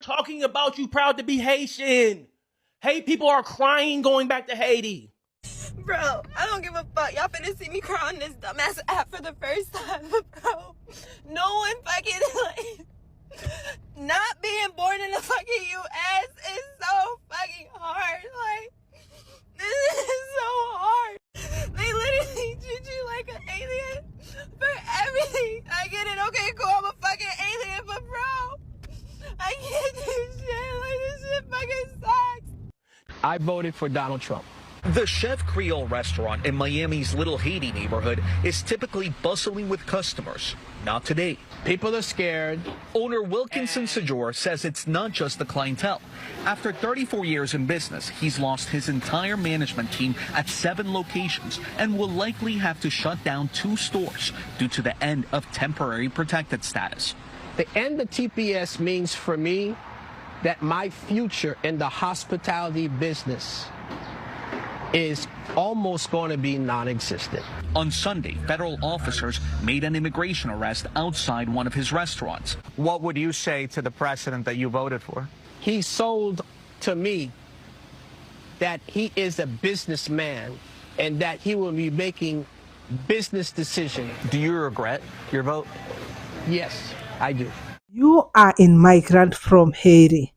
Talking about you proud to be Haitian. Hey, people are crying going back to Haiti. Bro, I don't give a fuck. Y'all finna see me cry on this dumbass app for the first time, bro. No one fucking, like, not being born in the fucking U.S. is so fucking hard. Like, this is so hard. They literally treat you like an alien for everything. I get it. Okay, cool. I'm a fucking alien, but bro, I can't do shit. Like, this shit fucking sucks. I voted for Donald Trump. The Chef Creole restaurant in Miami's Little Haiti neighborhood is typically bustling with customers. Not today. People are scared. Owner Wilkinson Sajor says it's not just the clientele. After 34 years in business, he's lost his entire management team at 7 locations and will likely have to shut down 2 stores due to the end of temporary protected status. The end of TPS means for me that my future in the hospitality business is almost going to be non-existent. On Sunday, federal officers made an immigration arrest outside one of his restaurants. What would you say to the president that you voted for? He sold to me that he is a businessman and that he will be making business decisions. Do you regret your vote? Yes, I do. You are a migrant from Haiti.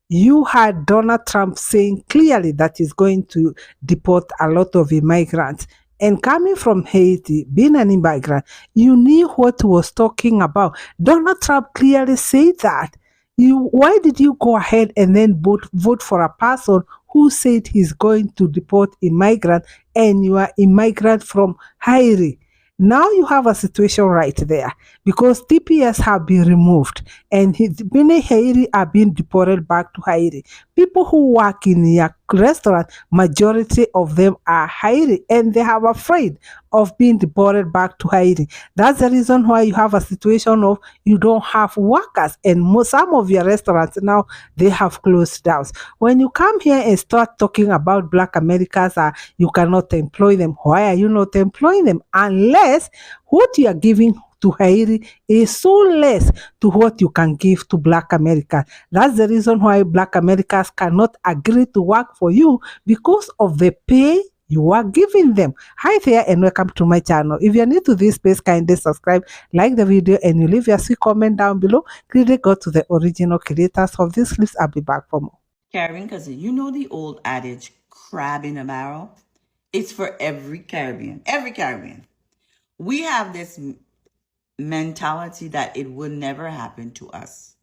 You had Donald Trump saying clearly that he's going to deport a lot of immigrants. And coming from Haiti, being an immigrant, you knew what he was talking about. Donald Trump clearly said that. Why did you go ahead and then vote for a person who said he's going to deport immigrants and you are immigrant from Haiti? Now you have a situation right there because TPS have been removed and many Haiti are being deported back to Haiti. People who work in your restaurant, majority of them are Haiti and they are afraid of being deported back to Haiti. That's the reason why you have a situation of you don't have workers and some of your restaurants now, they have closed down. When you come here and start talking about Black Americans, you cannot employ them. Why are you not employing them? Unless what you are giving to Haiti is so less to what you can give to Black Americans. That's the reason why Black Americans cannot agree to work for you because of the pay you are giving them. Hi there and welcome to my channel. If you're new to this space, kindly subscribe, like the video, and you leave your sweet comment down below. Please go to the original creators of these clips. I'll be back for more. Caribbean, because you know the old adage, crab in a barrel? It's for every Caribbean. Every Caribbean. We have this mentality that it will never happen to us.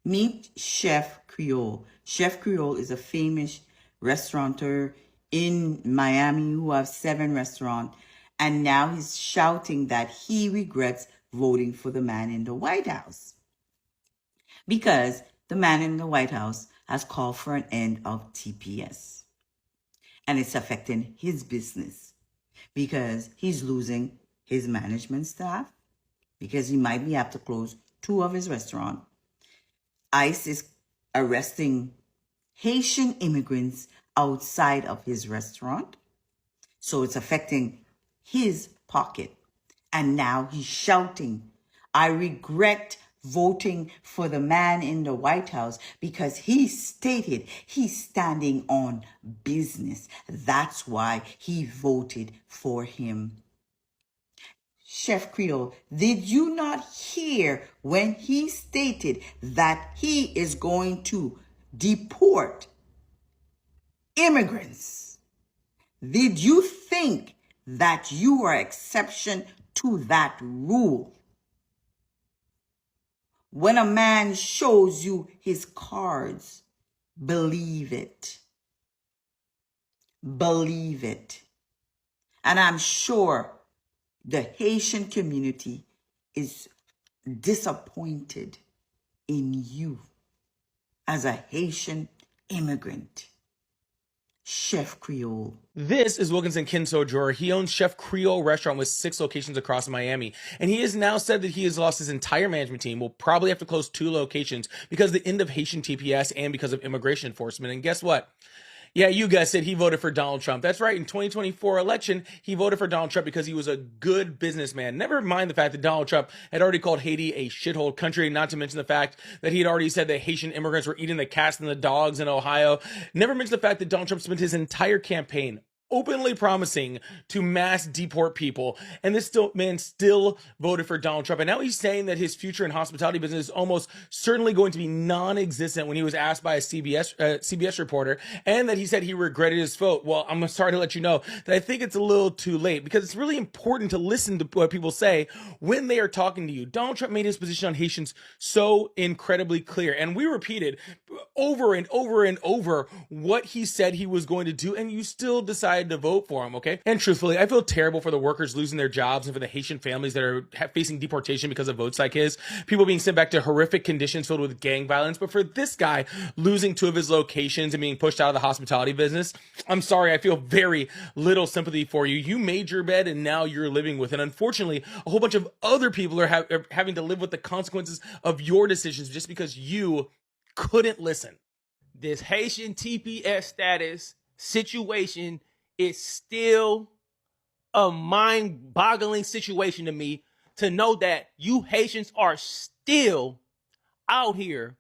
Meet Chef Creole. Chef Creole is a famous restaurateur in Miami who has 7 restaurants, and now he's shouting that he regrets voting for the man in the White House because the man in the White House has called for an end of TPS, and it's affecting his business because he's losing his management staff, because he might be have to close 2 of his restaurants. ICE is arresting Haitian immigrants outside of his restaurant. So it's affecting his pocket. And now he's shouting, I regret voting for the man in the White House because he stated he's standing on business. That's why he voted for him. Chef Creole, did you not hear when he stated that he is going to deport immigrants? Did you think that you are exception to that rule? When a man shows you his cards, believe it. Believe it. And I'm sure the Haitian community is disappointed in you as a Haitian immigrant. Chef Creole. This is Wilkinson Kinsojor. He owns Chef Creole restaurant with 6 locations across Miami. And he has now said that he has lost his entire management team. Will probably have to close 2 locations because of the end of Haitian TPS and because of immigration enforcement. And guess what? Yeah, you guys said he voted for Donald Trump. That's right. In 2024 election, he voted for Donald Trump because he was a good businessman. Never mind the fact that Donald Trump had already called Haiti a shithole country, not to mention the fact that he had already said that Haitian immigrants were eating the cats and the dogs in Ohio. Never mention the fact that Donald Trump spent his entire campaign openly promising to mass deport people, and this man still voted for Donald Trump. And now he's saying that his future in hospitality business is almost certainly going to be non-existent when he was asked by a CBS reporter, and that he said he regretted his vote. Well, I'm sorry to let you know that I think it's a little too late, because it's really important to listen to what people say when they are talking to you. Donald Trump made his position on Haitians so incredibly clear, and we repeated over and over and over what he said he was going to do, and you still decided to vote for him, okay? And truthfully, I feel terrible for the workers losing their jobs and for the Haitian families that are facing deportation because of votes like his, people being sent back to horrific conditions filled with gang violence. But for this guy losing 2 of his locations and being pushed out of the hospitality business, I'm sorry, I feel very little sympathy for you. You made your bed and now you're living with it. Unfortunately, a whole bunch of other people are having to live with the consequences of your decisions just because you couldn't listen. This Haitian TPS status situation is still a mind-boggling situation to me, to know that you Haitians are still out here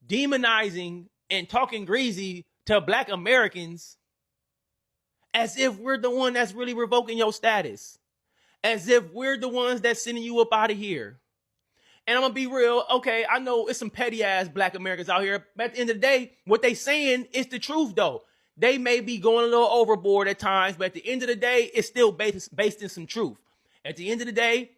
demonizing and talking greasy to Black Americans as if we're the one that's really revoking your status, as if we're the ones that's sending you up out of here. And I'm gonna be real, okay, I know it's some petty ass Black Americans out here, but at the end of the day, what they saying is the truth though. They may be going a little overboard at times, but at the end of the day, it's still based in some truth. At the end of the day,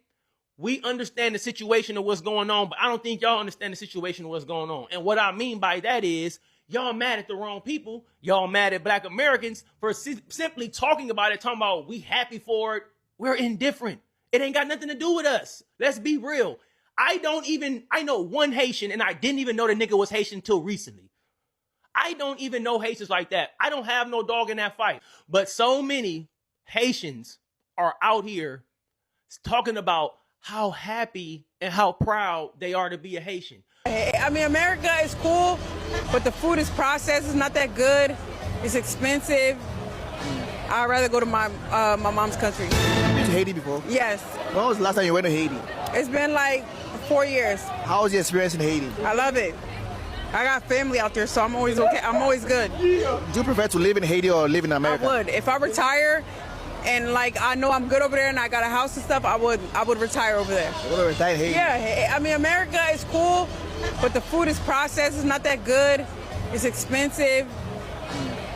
we understand the situation of what's going on, but I don't think y'all understand the situation of what's going on. And what I mean by that is, y'all mad at the wrong people. Y'all mad at Black Americans for simply talking about it, talking about we happy for it. We're indifferent. It ain't got nothing to do with us. Let's be real. I know one Haitian, and I didn't even know the nigga was Haitian until recently. I don't even know Haitians like that. I don't have no dog in that fight. But so many Haitians are out here talking about how happy and how proud they are to be a Haitian. I mean, America is cool, but the food is processed. It's not that good. It's expensive. I'd rather go to my mom's country. You've been to Haiti before? Yes. When was the last time you went to Haiti? It's been like 4 years. How was your experience in Haiti? I love it. I got family out there, so I'm always okay. I'm always good. Do you prefer to live in Haiti or live in America? I would. If I retire and like I know I'm good over there and I got a house and stuff, I would retire over there. You want to retire in Haiti? Yeah, I mean, America is cool, but the food is processed. It's not that good. It's expensive.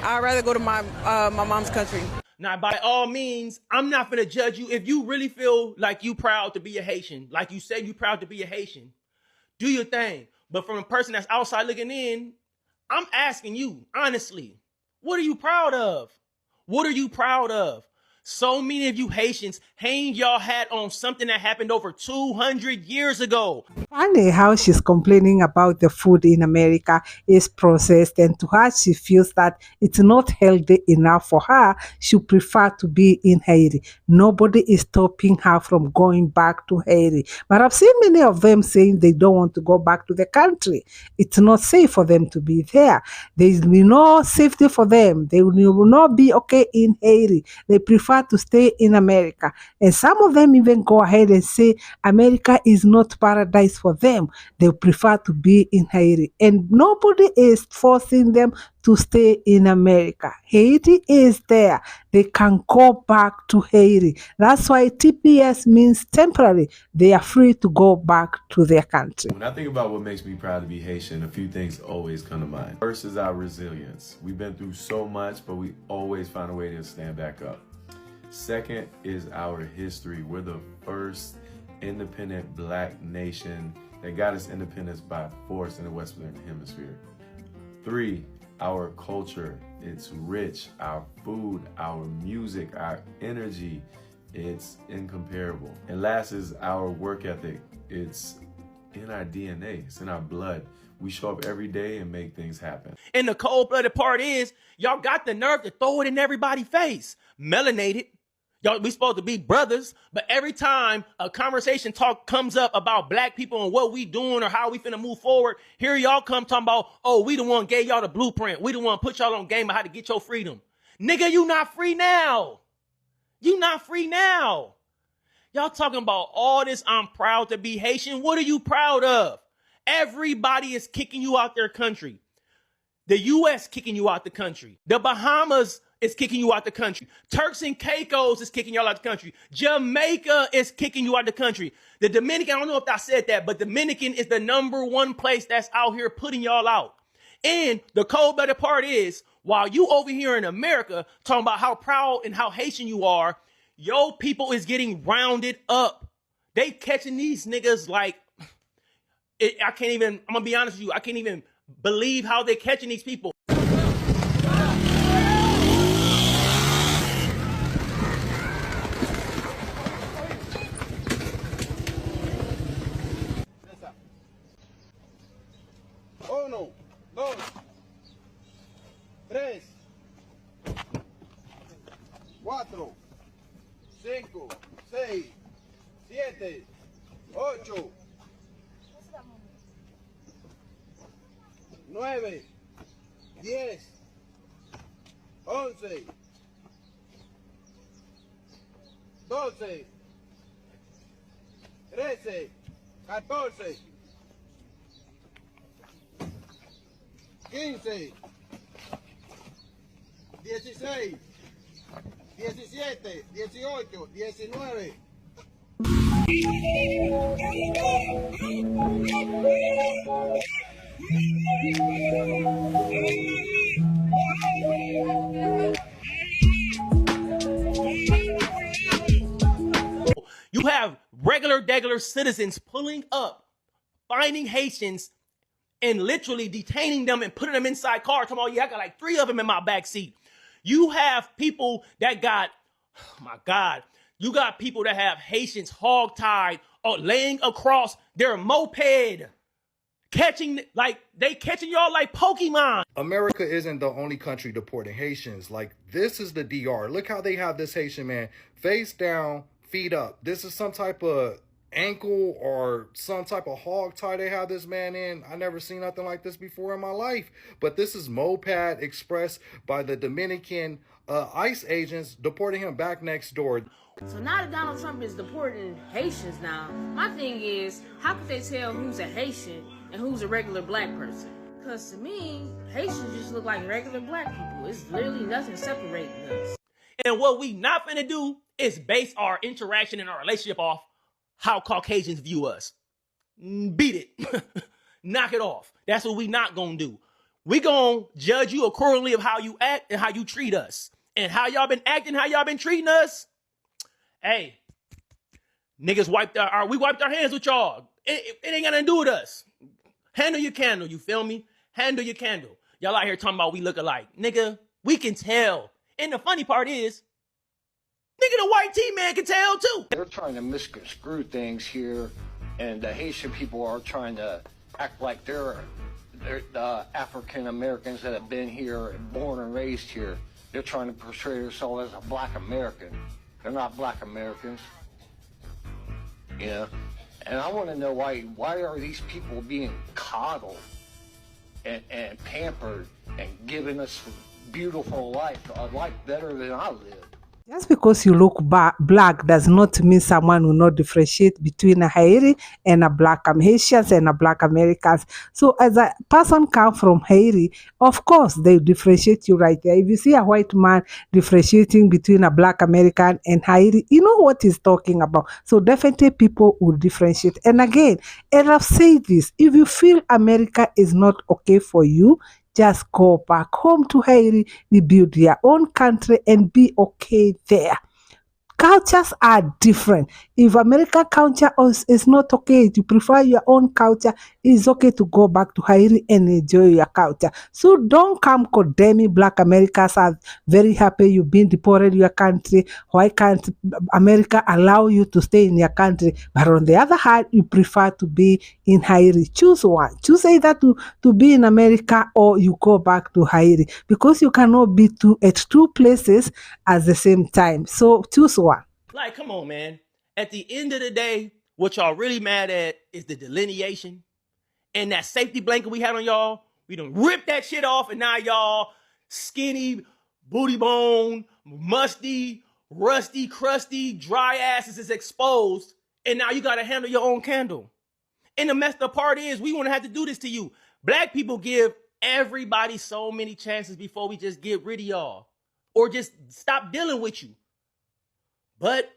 I'd rather go to my mom's country. Now, by all means, I'm not going to judge you. If you really feel like you proud to be a Haitian, like you said you proud to be a Haitian, do your thing. But from a person that's outside looking in, I'm asking you, honestly, what are you proud of? What are you proud of? So many of you Haitians hang your hat on something that happened over 200 years ago. Funny how she's complaining about the food in America is processed, and to her she feels that it's not healthy enough for her. She prefer to be in Haiti. Nobody is stopping her from going back to Haiti. But I've seen many of them saying they don't want to go back to the country. It's not safe for them to be there. There is no safety for them. They will not be okay in Haiti. They prefer to stay in America. And some of them even go ahead and say America is not paradise for them. They prefer to be in Haiti. And nobody is forcing them to stay in America. Haiti is there. They can go back to Haiti. That's why TPS means temporary. They are free to go back to their country. When I think about what makes me proud to be Haitian, a few things always come to mind. First is our resilience. We've been through so much, but we always find a way to stand back up. Second is our history. We're the first independent Black nation that got its independence by force in the Western Hemisphere. 3, our culture. It's rich. Our food, our music, our energy, it's incomparable. And last is our work ethic. It's in our DNA. It's in our blood. We show up every day and make things happen. And the cold-blooded part is, y'all got the nerve to throw it in everybody's face. Melanated. Y'all, we supposed to be brothers, but every time a conversation talk comes up about black people and what we doing or how we finna move forward, here y'all come talking about, oh, we the one gave y'all the blueprint. We the one put y'all on game of how to get your freedom. Nigga, you not free now. You not free now. Y'all talking about all this, I'm proud to be Haitian. What are you proud of? Everybody is kicking you out their country. The U.S. kicking you out the country. The Bahamas is kicking you out the country. Turks and Caicos is kicking y'all out the country. Jamaica is kicking you out the country. The Dominican, I don't know if I said that, but Dominican is the #1 place that's out here putting y'all out. And the cold-blooded part is, while you over here in America talking about how proud and how Haitian you are, your people is getting rounded up. They catching these niggas like, I can't even, I'm gonna be honest with you, I can't even believe how they're catching these people. Uno, dos, tres, cuatro, cinco, seis, siete, ocho, 9, 10, 11, 12, 13, 14, 15, 16, 17, 18, 19. You have regular citizens pulling up, finding Haitians, and literally detaining them and putting them inside cars. Talking about, yeah, I got like 3 of them in my back seat. You have people that got, oh my God, you got people that have Haitians hogtied or laying across their moped, catching y'all like Pokemon. America isn't the only country deporting Haitians. Like, this is the DR. Look how they have this Haitian man face down, feet up. This is some type of ankle or some type of hog tie they have this man in. I never seen nothing like this before in my life. But this is moped expressed by the Dominican ICE agents deporting him back next door. So now that Donald Trump is deporting Haitians now, my thing is, how could they tell who's a Haitian and who's a regular black person? Because to me, Haitians just look like regular black people. It's literally nothing separating us. And what we not finna do is base our interaction and our relationship off how Caucasians view us. Beat it. Knock it off. That's what we not gonna do. We gonna judge you accordingly of how you act and how you treat us. And how y'all been acting, how y'all been treating us. Hey, niggas we wiped our hands with y'all. It ain't got nothing to do with us. Handle your candle, you feel me? Handle your candle. Y'all out here talking about we look alike. Nigga, we can tell. And the funny part is, nigga, the white T-man can tell too. They're trying to misconstrue things here, and the Haitian people are trying to act like they're the African Americans that have been here and born and raised here. They're trying to portray themselves as a black American. They're not black Americans. You know? And I want to know why are these people being coddled and pampered and giving us a beautiful life, a life better than I lived. Just because you look black does not mean someone will not differentiate between a Haiti and a black Haitians and a black Americans. So as a person come from Haiti, of course they differentiate you right there. If you see a white man differentiating between a black American and Haiti, you know what he's talking about. So definitely people will differentiate. And again, and I've said this, if you feel America is not okay for you, just go back home to Haiti, rebuild their own country and be okay there. Cultures are different. If American culture is not okay, you prefer your own culture, it's okay to go back to Haiti and enjoy your culture. So don't come condemning Black Americans as very happy you've been deported your country. Why can't America allow you to stay in your country? But on the other hand, you prefer to be in Haiti. Choose one. Choose either to be in America or you go back to Haiti, because you cannot be at two places at the same time. So choose one. Like, come on, man. At the end of the day, what y'all really mad at is the delineation and that safety blanket we had on y'all. We done ripped that shit off, and now y'all skinny, booty bone, musty, rusty, crusty, dry asses is exposed, and now you gotta handle your own candle. And the messed up part is we wanna have to do this to you. Black people give everybody so many chances before we just get rid of y'all or just stop dealing with you. But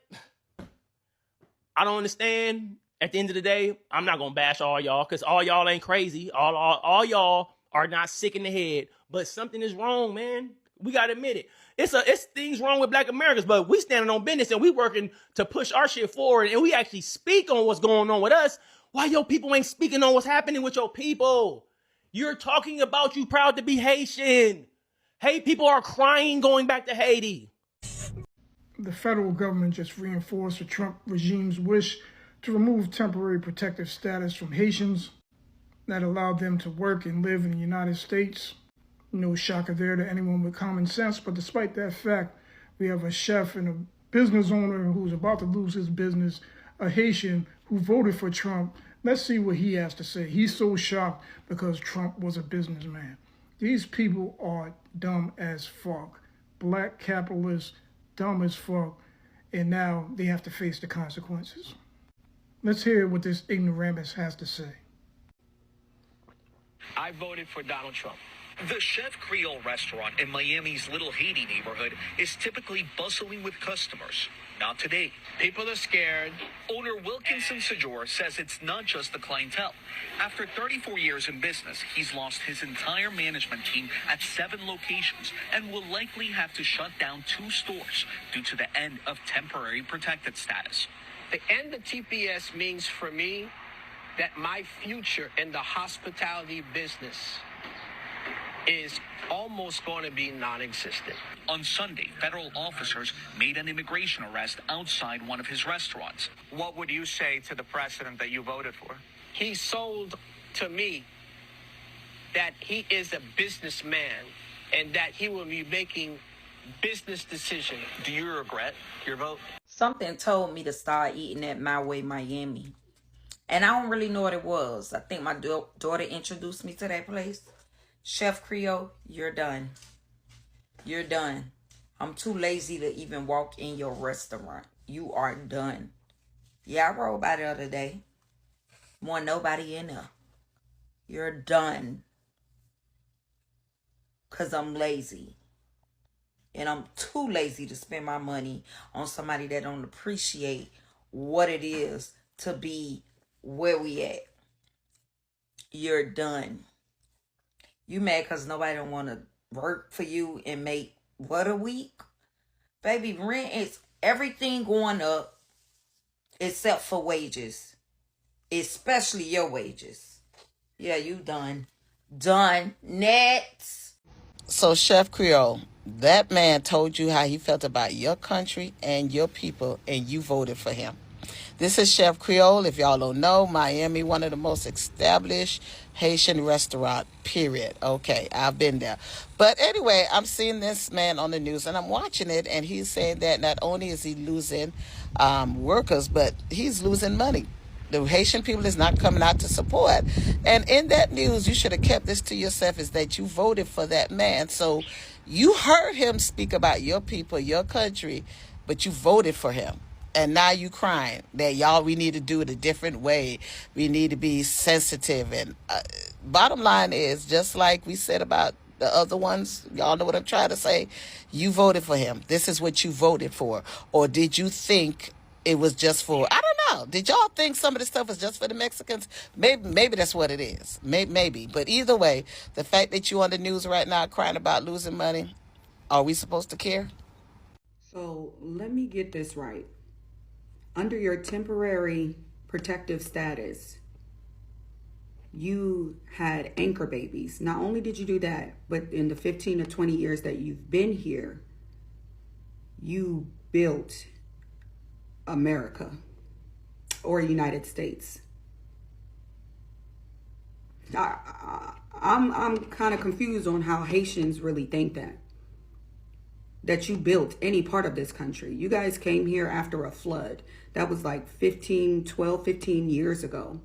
I don't understand. At the end of the day, I'm not gonna bash all y'all, because all y'all ain't crazy. All y'all are not sick in the head. But something is wrong, man. We gotta admit it. It's things wrong with Black Americans, but we standing on business and we working to push our shit forward, and we actually speak on what's going on with us. Why your people ain't speaking on what's happening with your people? You're talking about you proud to be Haitian. Hey, people are crying going back to Haiti. The federal government just reinforced the Trump regime's wish to remove temporary protective status from Haitians that allowed them to work and live in the United States. No shocker there to anyone with common sense, but despite that fact, we have a chef and a business owner who's about to lose his business, a Haitian who voted for Trump. Let's see what he has to say. He's so shocked because Trump was a businessman. These people are dumb as fuck. Black capitalists, dumb as fuck, and now they have to face the consequences. Let's hear what this ignoramus has to say. I voted for Donald Trump. The Chef Creole restaurant in Miami's Little Haiti neighborhood is typically bustling with customers. Not today. People are scared. Owner Wilkinson Sajor says it's not just the clientele. After 34 years in business, he's lost his entire management team at 7 locations and will likely have to shut down 2 stores due to the end of temporary protected status. The end of TPS means for me that my future in the hospitality business is almost going to be non-existent. On Sunday, federal officers made an immigration arrest outside one of his restaurants. What would you say to the president that you voted for? He sold to me that he is a businessman and that he will be making business decisions. Do you regret your vote? Something told me to start eating at My Way Miami. And I don't really know what it was. I think my daughter introduced me to that place. Chef Creole, you're done. You're done. I'm too lazy to even walk in your restaurant. You are done. Yeah, I rode by the other day. Want nobody in there. You're done. Because I'm lazy. And I'm too lazy to spend my money on somebody that don't appreciate what it is to be where we at. You're done. You mad because nobody don't want to work for you and make what a week? Baby, rent is everything going up except for wages. Especially your wages. Yeah, you done. Done. Next. So, Chef Creole, that man told you how he felt about your country and your people, and you voted for him. This is Chef Creole. If y'all don't know, Miami, one of the most established Haitian restaurant, period. Okay, I've been there. But anyway, I'm seeing this man on the news, and I'm watching it, and he's saying that not only is he losing workers, but he's losing money. The Haitian people is not coming out to support. And in that news, you should have kept this to yourself, is that you voted for that man. So you heard him speak about your people, your country, but you voted for him. And now you crying that, y'all, we need to do it a different way. We need to be sensitive. And bottom line is, just like we said about the other ones, y'all know what I'm trying to say. You voted for him. This is what you voted for. Or did you think it was just for, I don't know. Did y'all think some of this stuff was just for the Mexicans? Maybe that's what it is. Maybe. But either way, the fact that you on the news right now crying about losing money, are we supposed to care? So let me get this right. under your temporary protective status, you had anchor babies. Not only did you do that, but in the 15 to 20 years that you've been here, you built America or United States. I'm kind of confused on how Haitians really think that you built any part of this country. You guys came here after a flood. That was like 15 years ago.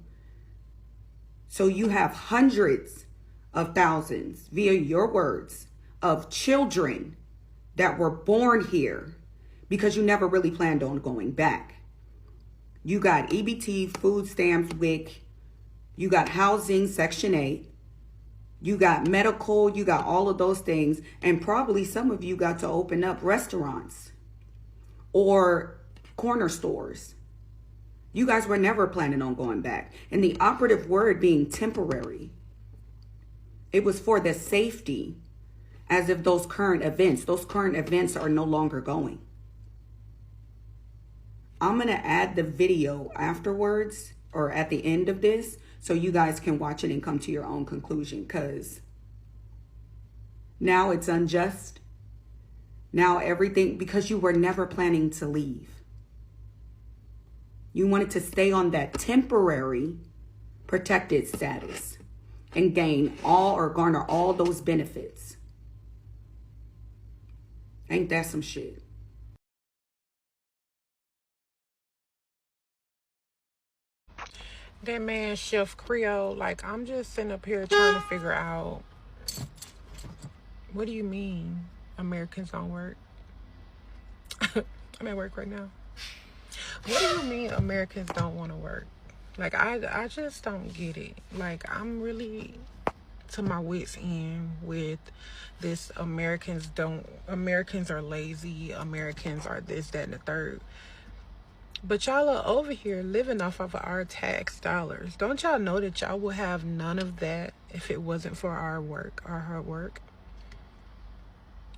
So you have hundreds of thousands, via your words, of children that were born here because you never really planned on going back. You got EBT, food stamps, WIC. You got housing, Section 8. You got medical. You got all of those things. And probably some of you got to open up restaurants or corner stores. You guys were never planning on going back. And the operative word being temporary. It was for the safety, as if those current events are no longer going. I'm going to add the video afterwards or at the end of this so you guys can watch it and come to your own conclusion, because now it's unjust. Now everything, because you were never planning to leave. You wanted to stay on that temporary protected status and gain all or garner all those benefits. Ain't that some shit? That man, Chef Creole, like, I'm just sitting up here trying to figure out, what do you mean Americans don't work? I'm at work right now. What do you mean Americans don't want to work? Like, I just don't get it. Like, I'm really to my wits end with this Americans are lazy, Americans are this, that, and the third. But y'all are over here living off of our tax dollars. Don't y'all know that y'all will have none of that if it wasn't for our work, our hard work?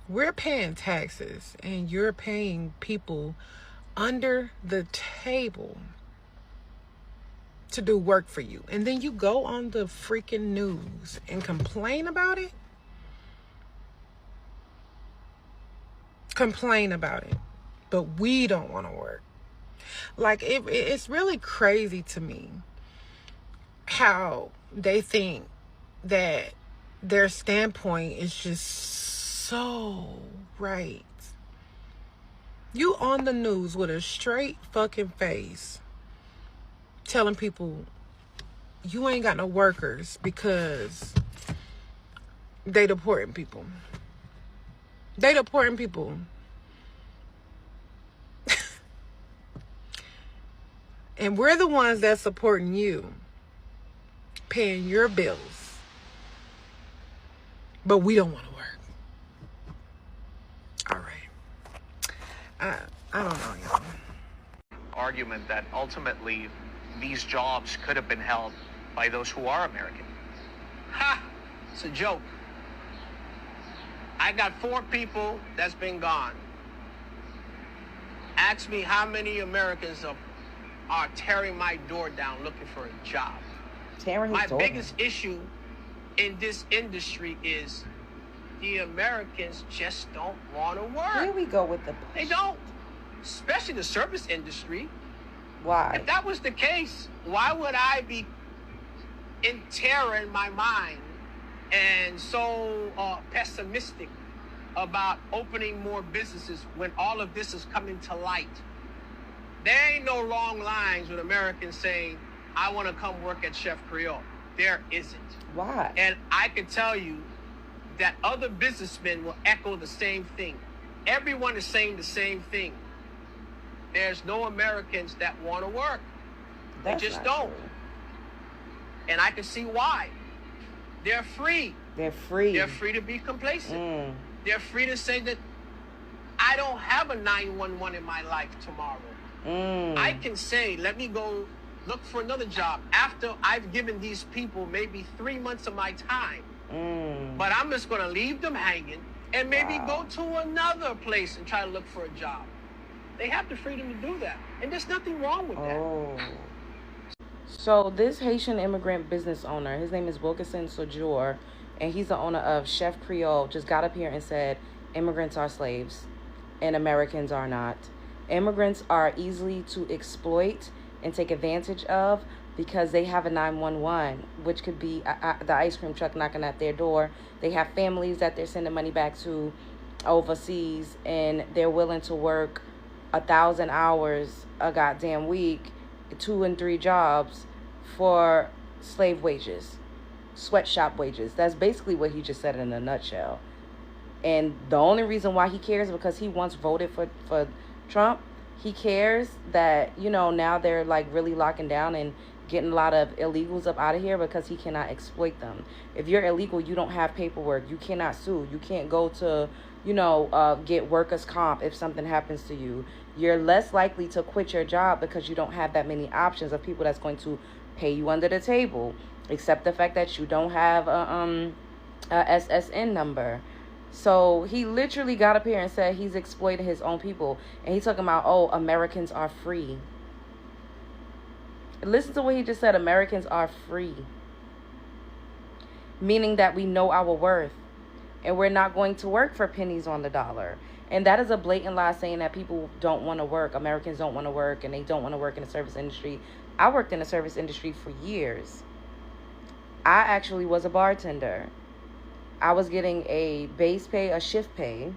We're paying taxes and you're paying people under the table to do work for you. And then you go on the freaking news and complain about it? Complain about it. But we don't want to work. Like, it's really crazy to me how they think that their standpoint is just so right. You on the news with a straight fucking face telling people you ain't got no workers because they deporting people. They deporting people. And we're the ones that's supporting you, paying your bills. But we don't want to work. All right. I don't know, y'all. Argument that ultimately these jobs could have been held by those who are American. Ha! It's a joke. I got 4 people that's been gone. Ask me how many Americans are tearing my door down looking for a job. My biggest issue in this industry is the Americans just don't want to work. Here we go with the... They don't. Especially the service industry. Why? If that was the case, why would I be in terror in my mind and so pessimistic about opening more businesses when all of this is coming to light? There ain't no long lines with Americans saying, I want to come work at Chef Creole. There isn't. Why? And I can tell you that other businessmen will echo the same thing. Everyone is saying the same thing. There's no Americans that want to work. They just don't. True. And I can see why. They're free. They're free. They're free to be complacent. They're free to say that I don't have a 911 in my life tomorrow. I can say, let me go look for another job after I've given these people maybe 3 months of my time. But I'm just going to leave them hanging and maybe go to another place and try to look for a job. They have the freedom to do that. And there's nothing wrong with that. So this Haitian immigrant business owner, his name is Wilkinson Sojour, and he's the owner of Chef Creole, just got up here and said immigrants are slaves and Americans are not. Immigrants are easily to exploit and take advantage of because they have a 911, which could be the ice cream truck knocking at their door. They have families that they're sending money back to overseas, and they're willing to work 1,000 hours a goddamn week, 2 and 3 jobs for slave wages, sweatshop wages. That's basically what he just said in a nutshell. And the only reason why he cares is because he once voted for Trump. He cares that, you know, now they're like really locking down and getting a lot of illegals up out of here because he cannot exploit them. If you're illegal, you don't have paperwork. You cannot sue. You can't go to, you know, get workers' comp if something happens to you. You're less likely to quit your job because you don't have that many options of people that's going to pay you under the table, except the fact that you don't have a SSN number. So he literally got up here and said he's exploiting his own people. And he's talking about, oh, Americans are free. Listen to what he just said. Americans are free. Meaning that we know our worth. And we're not going to work for pennies on the dollar. And that is a blatant lie, saying that people don't want to work. Americans don't want to work and they don't want to work in the service industry. I worked in the service industry for years. I actually was a bartender. I was getting a base pay, a shift pay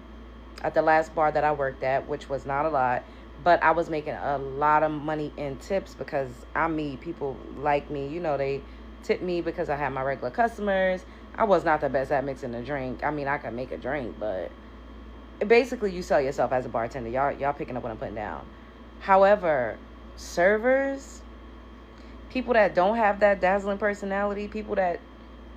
at the last bar that I worked at, which was not a lot, but I was making a lot of money in tips because I'm me. People like me. You know, they tip me because I have my regular customers. I was not the best at mixing a drink. I mean, I could make a drink, but basically you sell yourself as a bartender. Y'all picking up what I'm putting down. However, servers, people that don't have that dazzling personality, people that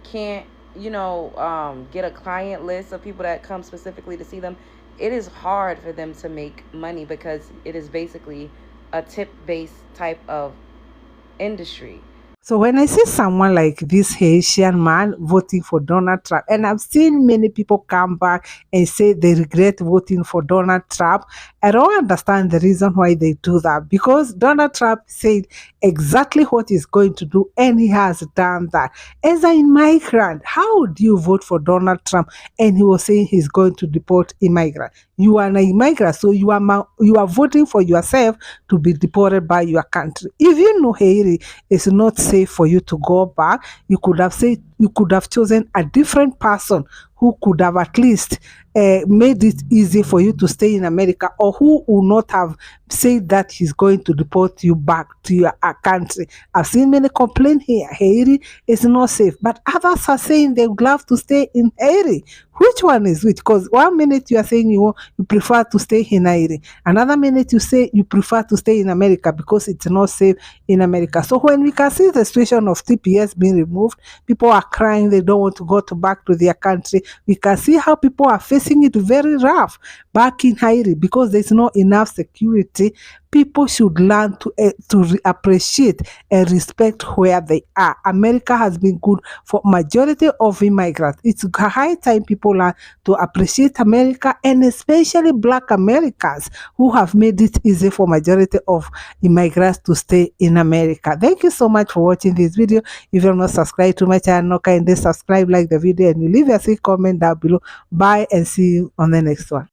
can't, you know, get a client list of people that come specifically to see them, it is hard for them to make money because it is basically a tip-based type of industry. So when I see someone like this Haitian man voting for Donald Trump, and I've seen many people come back and say they regret voting for Donald Trump, I don't understand the reason why they do that, because Donald Trump said exactly what he's going to do, and he has done that. As an immigrant, how do you vote for Donald Trump and he was saying he's going to deport immigrants? You are an immigrant, so you are voting for yourself to be deported by your country. If you know Haiti is not safe for you to go back, you could have chosen a different person who could have at least made it easy for you to stay in America, or who would not have said that he's going to deport you back to your country. I've seen many complain here, Haiti is not safe, but others are saying they would love to stay in Haiti. Which one is which? Because 1 minute you are saying you prefer to stay in Haiti, another minute you say you prefer to stay in America because it's not safe in America. So when we can see the situation of TPS being removed, people are crying, they don't want to go back to their country. We can see how people are facing it very rough back in Haiti because there's not enough security. People should learn to appreciate and respect where they are. America has been good for majority of immigrants. It's high time people learn to appreciate America, and especially Black Americans who have made it easy for majority of immigrants to stay in America. Thank you so much for watching this video. If you're not subscribed to my channel, kindly subscribe, like the video, and you leave your comment down below. Bye, and see you on the next one.